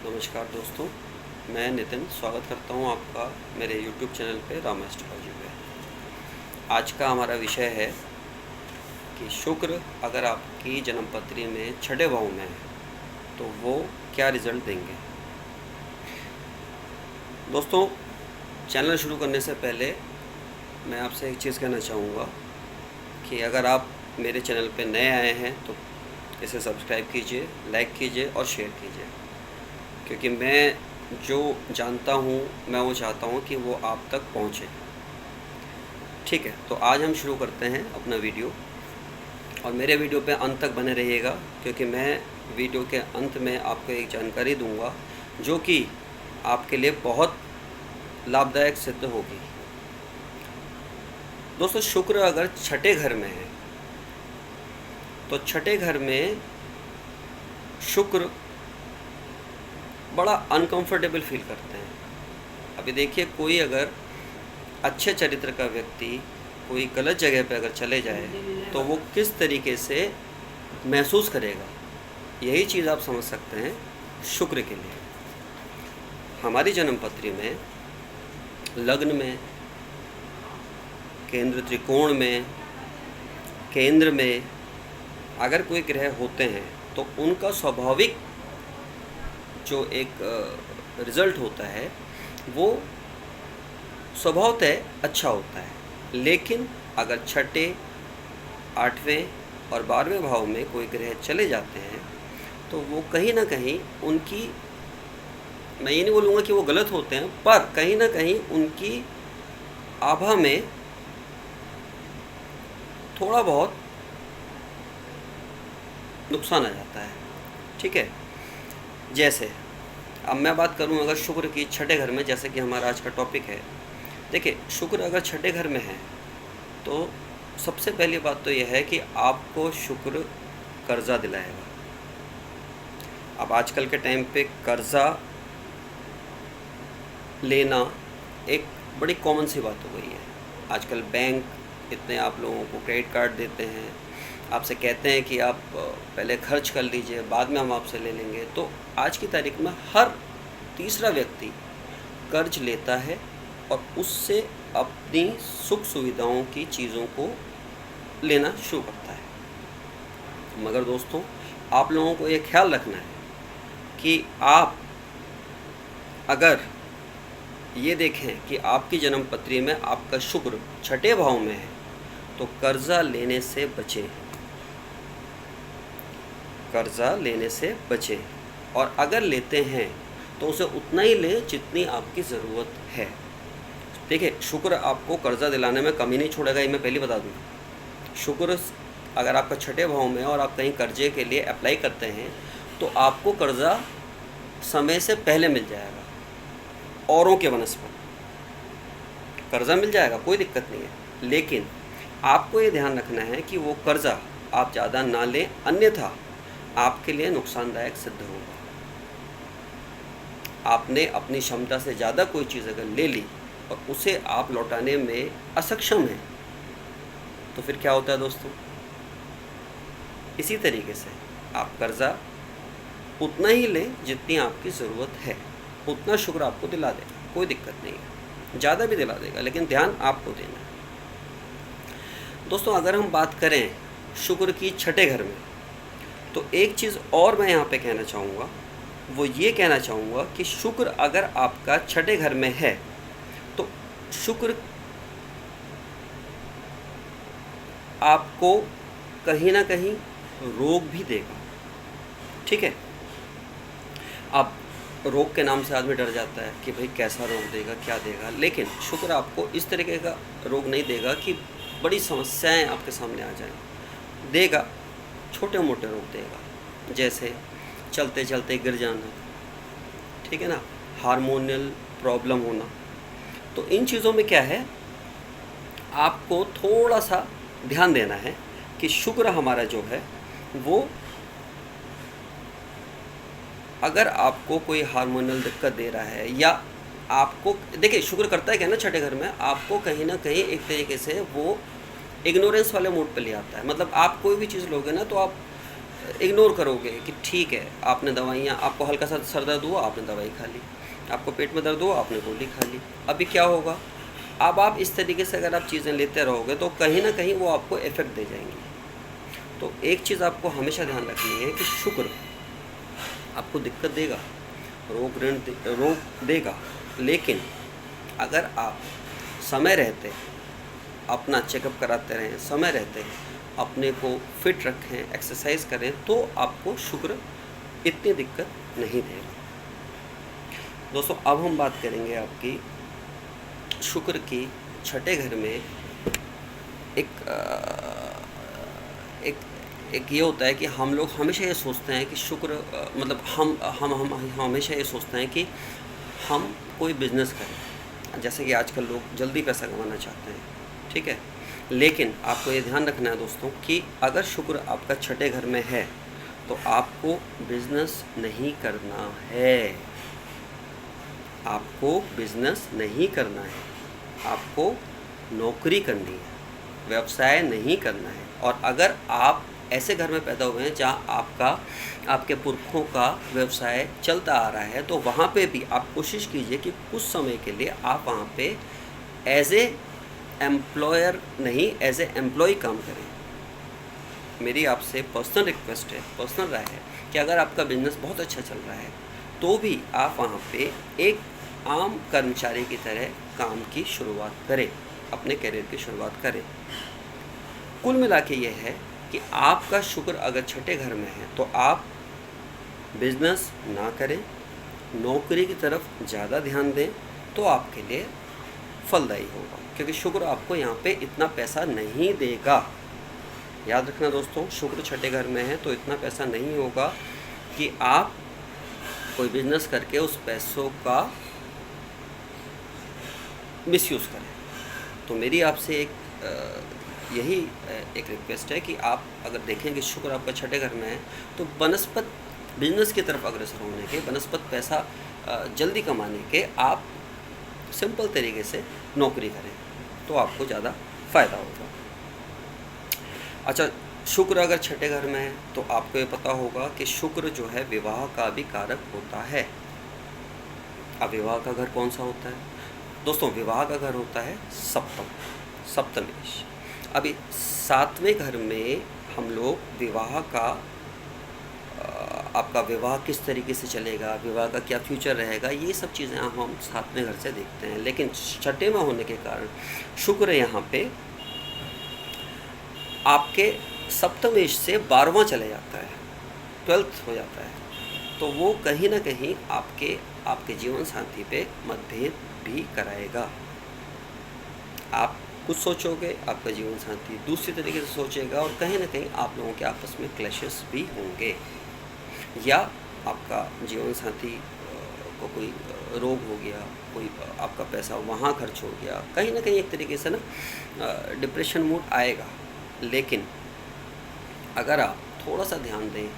नमस्कार दोस्तों, मैं नितिन स्वागत करता हूं आपका मेरे YouTube चैनल पे रामा एस्ट्रोलॉजी पे। आज का हमारा विषय है कि शुक्र अगर आपकी जन्मपत्री में छठे भाव में है तो वो क्या रिज़ल्ट देंगे। दोस्तों, चैनल शुरू करने से पहले मैं आपसे एक चीज़ कहना चाहूँगा कि अगर आप मेरे चैनल पे नए आए हैं तो इसे सब्सक्राइब कीजिए, लाइक कीजिए और शेयर कीजिए, क्योंकि मैं जो जानता हूँ मैं वो चाहता हूँ कि वो आप तक पहुँचे। ठीक है, तो आज हम शुरू करते हैं अपना वीडियो और मेरे वीडियो पे अंत तक बने रहिएगा, क्योंकि मैं वीडियो के अंत में आपको एक जानकारी दूंगा जो कि आपके लिए बहुत लाभदायक सिद्ध होगी। दोस्तों, शुक्र अगर छठे घर में है तो छठे घर में शुक्र बड़ा अनकंफर्टेबल फील करते हैं। अभी देखिए, कोई अगर अच्छे चरित्र का व्यक्ति कोई गलत जगह पे अगर चले जाए तो वो किस तरीके से महसूस करेगा, यही चीज़ आप समझ सकते हैं शुक्र के लिए। हमारी जन्मपत्री में लग्न में, केंद्र त्रिकोण में, केंद्र में अगर कोई ग्रह होते हैं तो उनका स्वाभाविक जो एक रिज़ल्ट होता है वो स्वभावतः अच्छा होता है। लेकिन अगर छठे, आठवें और 12वें भाव में कोई ग्रह चले जाते हैं तो वो कहीं ना कहीं उनकी, मैं ये नहीं बोलूँगा कि वो गलत होते हैं, पर कहीं ना कहीं उनकी आभा में थोड़ा बहुत नुकसान आ जाता है। ठीक है, जैसे अब मैं बात करूं अगर शुक्र की छठे घर में, जैसे कि हमारा आज का टॉपिक है। देखिए, शुक्र अगर छठे घर में है तो सबसे पहली बात तो यह है कि आपको शुक्र कर्जा दिलाएगा। अब आजकल के टाइम पे कर्जा लेना एक बड़ी कॉमन सी बात हो गई है। आजकल बैंक इतने आप लोगों को क्रेडिट कार्ड देते हैं, आपसे कहते हैं कि आप पहले खर्च कर लीजिए, बाद में हम आपसे ले लेंगे। तो आज की तारीख में हर तीसरा व्यक्ति कर्ज लेता है और उससे अपनी सुख सुविधाओं की चीज़ों को लेना शुरू करता है। मगर दोस्तों, आप लोगों को ये ख्याल रखना है कि आप अगर ये देखें कि आपकी जन्मपत्री में आपका शुक्र छठे भाव में है तो कर्जा लेने से बचें, कर्जा लेने से बचें। और अगर लेते हैं तो उसे उतना ही लें जितनी आपकी ज़रूरत है। देखिए, शुक्र आपको कर्जा दिलाने में कमी नहीं छोड़ेगा, ये मैं पहले बता दूँ। शुक्र अगर आपका छठे भाव में और आप कहीं कर्जे के लिए अप्लाई करते हैं तो आपको कर्जा समय से पहले मिल जाएगा। औरों के बनस्पत कर्जा मिल जाएगा, कोई दिक्कत नहीं है। लेकिन आपको ये ध्यान रखना है कि वो कर्जा आप ज़्यादा ना लें, अन्यथा आपके लिए नुकसानदायक सिद्ध होगा। आपने अपनी क्षमता से ज़्यादा कोई चीज़ अगर ले ली और उसे आप लौटाने में असक्षम हैं तो फिर क्या होता है दोस्तों? इसी तरीके से आप कर्जा उतना ही लें जितनी आपकी ज़रूरत है, उतना शुक्र आपको दिला देगा, कोई दिक्कत नहीं है। ज़्यादा भी दिला देगा, लेकिन ध्यान आपको देना है। दोस्तों, अगर हम बात करें शुक्र की छठे घर में तो एक चीज़ और मैं यहाँ पे कहना चाहूँगा, वो ये कहना चाहूँगा कि शुक्र अगर आपका छठे घर में है तो शुक्र आपको कहीं ना कहीं रोग भी देगा। ठीक है, अब रोग के नाम से आदमी डर जाता है कि भाई कैसा रोग देगा, क्या देगा। लेकिन शुक्र आपको इस तरीके का रोग नहीं देगा कि बड़ी समस्याएं आपके सामने आ जाएं। देगा छोटे मोटे रोग देगा, जैसे चलते चलते गिर जाना, ठीक है ना, हार्मोनल प्रॉब्लम होना। तो इन चीज़ों में क्या है, आपको थोड़ा सा ध्यान देना है कि शुक्र हमारा जो है वो अगर आपको कोई हार्मोनल दिक्कत दे रहा है या आपको, देखिए शुक्र करता है क्या ना छठे घर में, आपको कहीं ना कहीं एक तरीके से वो इग्नोरेंस वाले मोड पे ले आता है। मतलब आप कोई भी चीज़ लोगे ना तो आप इग्नोर करोगे कि ठीक है, आपने दवाइयाँ, आपको हल्का सा सर दर्द हुआ, आपने दवाई खा ली, आपको पेट में दर्द हुआ, आपने गोली खा ली। अभी क्या होगा, अब आप इस तरीके से अगर आप चीज़ें लेते रहोगे तो कहीं ना कहीं वो आपको इफ़ेक्ट दे जाएंगी। तो एक चीज़ आपको हमेशा ध्यान रखनी है कि शुक्र आपको दिक्कत देगा, रोग देगा, लेकिन अगर आप समय रहते अपना चेकअप कराते रहें, समय रहते अपने को फिट रखें, एक्सरसाइज करें, तो आपको शुक्र इतनी दिक्कत नहीं देगा। दोस्तों, अब हम बात करेंगे आपकी शुक्र की छठे घर में। एक एक एक ये होता है कि हम लोग हमेशा ये सोचते हैं कि शुक्र मतलब हम हमेशा ये सोचते हैं कि हम कोई बिज़नेस करें, जैसे कि आजकल लोग जल्दी पैसा कमाना चाहते हैं, ठीक है। लेकिन आपको ये ध्यान रखना है दोस्तों कि अगर शुक्र आपका छठे घर में है तो आपको बिज़नेस नहीं करना है, आपको बिज़नेस नहीं करना है, आपको नौकरी करनी है, व्यवसाय नहीं करना है। और अगर आप ऐसे घर में पैदा हुए हैं जहाँ आपके पुरखों का व्यवसाय चलता आ रहा है, तो वहाँ पे भी आप कोशिश कीजिए कि कुछ समय के लिए आप वहाँ पे एज ए एम्प्लॉयर नहीं, एज ए एम्प्लॉय काम करें। मेरी आपसे पर्सनल रिक्वेस्ट है, पर्सनल राय है कि अगर आपका बिजनेस बहुत अच्छा चल रहा है तो भी आप वहाँ पे एक आम कर्मचारी की तरह काम की शुरुआत करें, अपने करियर की शुरुआत करें। कुल मिला के ये है कि आपका शुक्र अगर छठे घर में है तो आप बिजनेस ना करें, नौकरी की तरफ ज़्यादा ध्यान दें, तो आपके लिए फलदायी होगा, क्योंकि शुक्र आपको यहाँ पे इतना पैसा नहीं देगा। याद रखना दोस्तों, शुक्र छठे घर में है तो इतना पैसा नहीं होगा कि आप कोई बिजनेस करके उस पैसों का मिसयूज़ करें। तो मेरी आपसे यही एक रिक्वेस्ट है कि आप अगर देखें कि शुक्र आपका छठे घर में है तो बनस्पत बिजनेस की तरफ अग्रसर होने के, बनस्पत पैसा जल्दी कमाने के, आप सिंपल तरीके से नौकरी करें तो आपको ज़्यादा फ़ायदा होगा। अच्छा, शुक्र अगर छठे घर में है तो आपको ये पता होगा कि शुक्र जो है विवाह का भी कारक होता है। अब विवाह का घर कौन सा होता है दोस्तों? विवाह का घर होता है सप्तमेश। अभी सातवें घर में हम लोग विवाह का आपका विवाह किस तरीके से चलेगा, विवाह का क्या फ्यूचर रहेगा, ये सब चीज़ें हम सातवें घर से देखते हैं। लेकिन छठे में होने के कारण शुक्र यहाँ पे आपके सप्तमेश से 12वां चले जाता है, 12th हो जाता है, तो वो कहीं ना कहीं आपके जीवन साथी पे मतभेद भी कराएगा। आप कुछ सोचोगे, आपका जीवन साथी दूसरी तरीके से सोचेगा, और कहीं ना कहीं आप लोगों के आपस में क्लैशेस भी होंगे, या आपका जीवन साथी को कोई रोग हो गया, कोई आपका पैसा वहाँ खर्च हो गया, कहीं ना कहीं एक तरीके से ना डिप्रेशन मूड आएगा। लेकिन अगर आप थोड़ा सा ध्यान दें,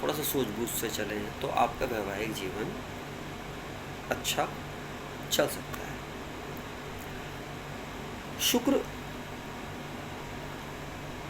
थोड़ा सा सूझबूझ से चलें, तो आपका वैवाहिक जीवन अच्छा चल सकता है। शुक्र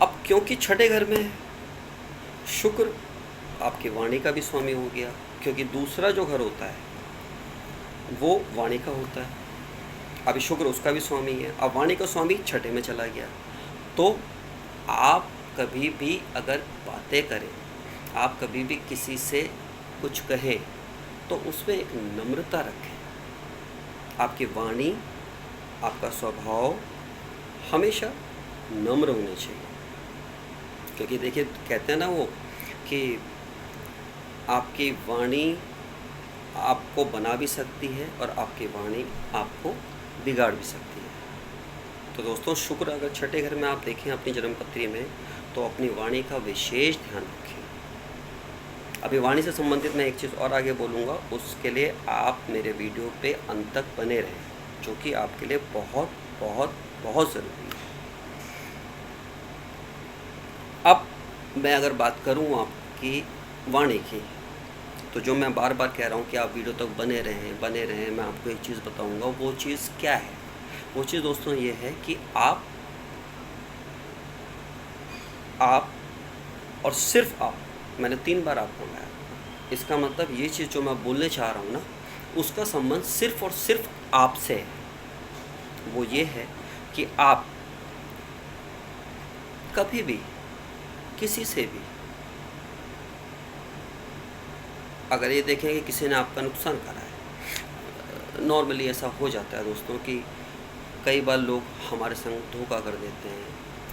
अब क्योंकि छठे घर में है, शुक्र आपकी वाणी का भी स्वामी हो गया, क्योंकि दूसरा जो घर होता है वो वाणी का होता है। अभी शुक्र उसका भी स्वामी है, अब वाणी का स्वामी छठे में चला गया। तो आप कभी भी अगर बातें करें, आप कभी भी किसी से कुछ कहें, तो उसमें एक नम्रता रखें। आपकी वाणी, आपका स्वभाव हमेशा नम्र होने चाहिए, क्योंकि देखिए कहते हैं ना वो कि आपकी वाणी आपको बना भी सकती है और आपकी वाणी आपको बिगाड़ भी सकती है। तो दोस्तों, शुक्र अगर छठे घर में आप देखें अपनी जन्मपत्री में, तो अपनी वाणी का विशेष ध्यान रखें। अभी वाणी से संबंधित मैं एक चीज़ और आगे बोलूँगा, उसके लिए आप मेरे वीडियो पे अंत तक बने रहें, जो कि आपके लिए बहुत बहुत बहुत ज़रूरी है। अब मैं अगर बात करूँ आपकी वाणी की, तो जो मैं बार बार कह रहा हूँ कि आप वीडियो तक बने रहें, मैं आपको एक चीज़ बताऊँगा। वो चीज़ क्या है? वो चीज़ दोस्तों ये है कि आप और सिर्फ आप मैंने 3 बार आपको लाया। इसका मतलब ये चीज़ जो मैं बोलने चाह रहा हूँ ना, उसका संबंध सिर्फ़ और सिर्फ आपसे है। वो ये है कि आप कभी भी किसी से भी अगर ये देखें कि किसी ने आपका नुकसान करा है, नॉर्मली ऐसा हो जाता है दोस्तों कि कई बार लोग हमारे संग धोखा कर देते हैं,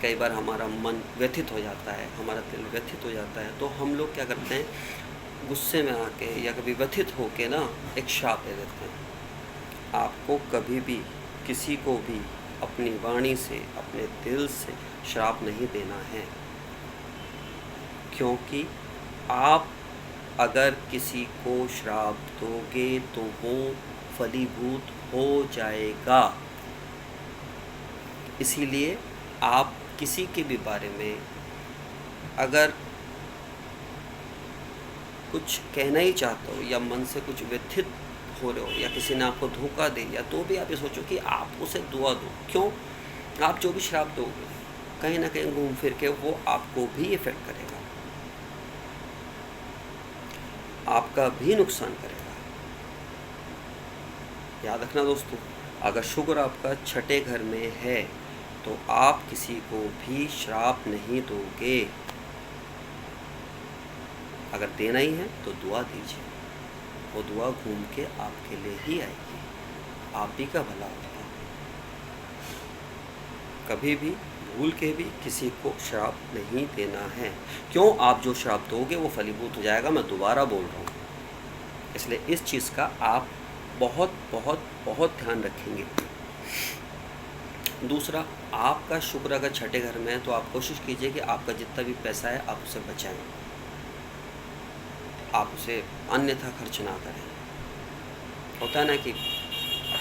कई बार हमारा मन व्यथित हो जाता है, हमारा दिल व्यथित हो जाता है, तो हम लोग क्या करते हैं, गुस्से में आके या कभी व्यथित होके ना एक श्राप दे देते हैं। आपको कभी भी किसी को भी अपनी वाणी से, अपने दिल से श्राप नहीं देना है, क्योंकि आप अगर किसी को श्राप दोगे तो वो फलीभूत हो जाएगा। इसीलिए आप किसी के भी बारे में अगर कुछ कहना ही चाहते हो या मन से कुछ व्यथित हो रहे हो या किसी ने आपको धोखा दे दिया, तो भी आप ये सोचो कि आप उसे दुआ दो। क्यों? आप जो भी श्राप दोगे कहीं ना कहीं घूम फिर के वो आपको भी इफेक्ट करेगा, आपका भी नुकसान करेगा। याद रखना दोस्तों, अगर शुक्र आपका छठे घर में है तो आप किसी को भी श्राप नहीं दोगे। अगर देना ही है तो दुआ दीजिए, वो दुआ घूम के आपके लिए ही आएगी, आप ही का भला होगा। कभी भी भूल के भी किसी को श्राप नहीं देना है। क्यों? आप जो श्राप दोगे वो फलीभूत हो जाएगा। मैं दोबारा बोल रहा हूँ, इसलिए इस चीज़ का आप बहुत बहुत बहुत ध्यान रखेंगे। दूसरा, आपका शुक्र अगर छठे घर में है तो आप कोशिश कीजिए कि आपका जितना भी पैसा है आप उसे बचाएं, आप उसे अन्यथा खर्च ना करें। होता है ना कि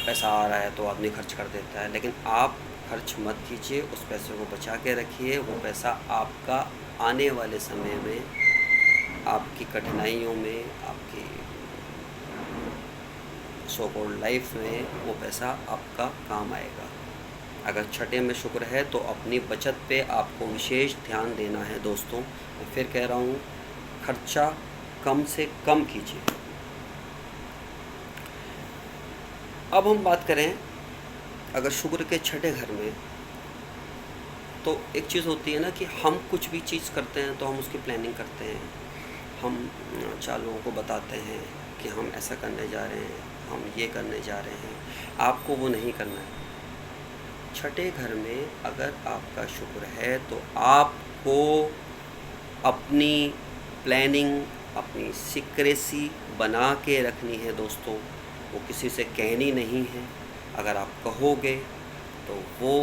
पैसा आ रहा है तो आदमी खर्च कर देता है, लेकिन आप खर्च मत कीजिए, उस पैसे को बचा के रखिए। वो पैसा आपका आने वाले समय में, आपकी कठिनाइयों में, आपकी सो कॉल्ड लाइफ में वो पैसा आपका काम आएगा। अगर छठे में शुक्र है तो अपनी बचत पे आपको विशेष ध्यान देना है दोस्तों। मैं फिर कह रहा हूँ, खर्चा कम से कम कीजिए। अब हम बात करें अगर शुक्र के छठे घर में, तो एक चीज़ होती है ना कि हम कुछ भी चीज़ करते हैं तो हम उसकी प्लानिंग करते हैं, हम 4 लोगों को बताते हैं कि हम ऐसा करने जा रहे हैं, हम ये करने जा रहे हैं। आपको वो नहीं करना है। छठे घर में अगर आपका शुक्र है तो आपको अपनी प्लानिंग, अपनी सीक्रेसी बना के रखनी है दोस्तों। वो किसी से कहनी नहीं है। अगर आप कहोगे तो वो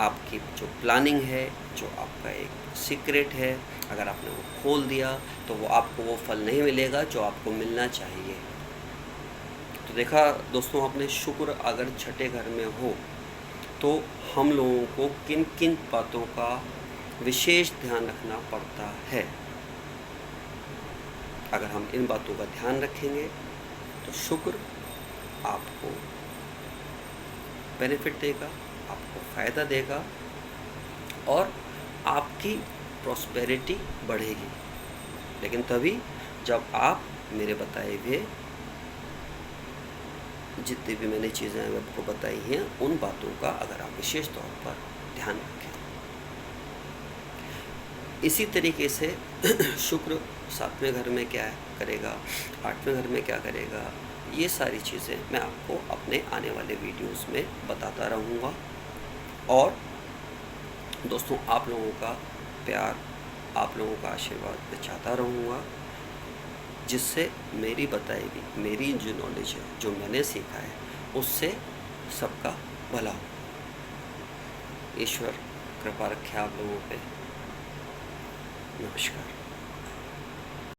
आपकी जो प्लानिंग है, जो आपका एक सीक्रेट है, अगर आपने वो खोल दिया तो वो आपको वो फल नहीं मिलेगा जो आपको मिलना चाहिए। तो देखा दोस्तों आपने, शुक्र अगर छठे घर में हो तो हम लोगों को किन किन बातों का विशेष ध्यान रखना पड़ता है। अगर हम इन बातों का ध्यान रखेंगे तो शुक्र आपको बेनिफिट देगा, आपको फ़ायदा देगा और आपकी प्रॉस्पेरिटी बढ़ेगी। लेकिन तभी जब आप मेरे बताए हुए जितनी भी मैंने चीज़ें आपको बताई हैं उन बातों का अगर आप विशेष तौर पर ध्यान रखें। इसी तरीके से शुक्र 7वें घर में क्या करेगा, 8वें घर में क्या करेगा, ये सारी चीज़ें मैं आपको अपने आने वाले वीडियोस में बताता रहूँगा। और दोस्तों आप लोगों का प्यार, आप लोगों का आशीर्वाद मैं चाहता रहूँगा, जिससे मेरी बताई हुई, मेरी जो नॉलेज है, जो मैंने सीखा है, उससे सबका भला हो। ईश्वर कृपा रखे आप लोगों पे। नमस्कार।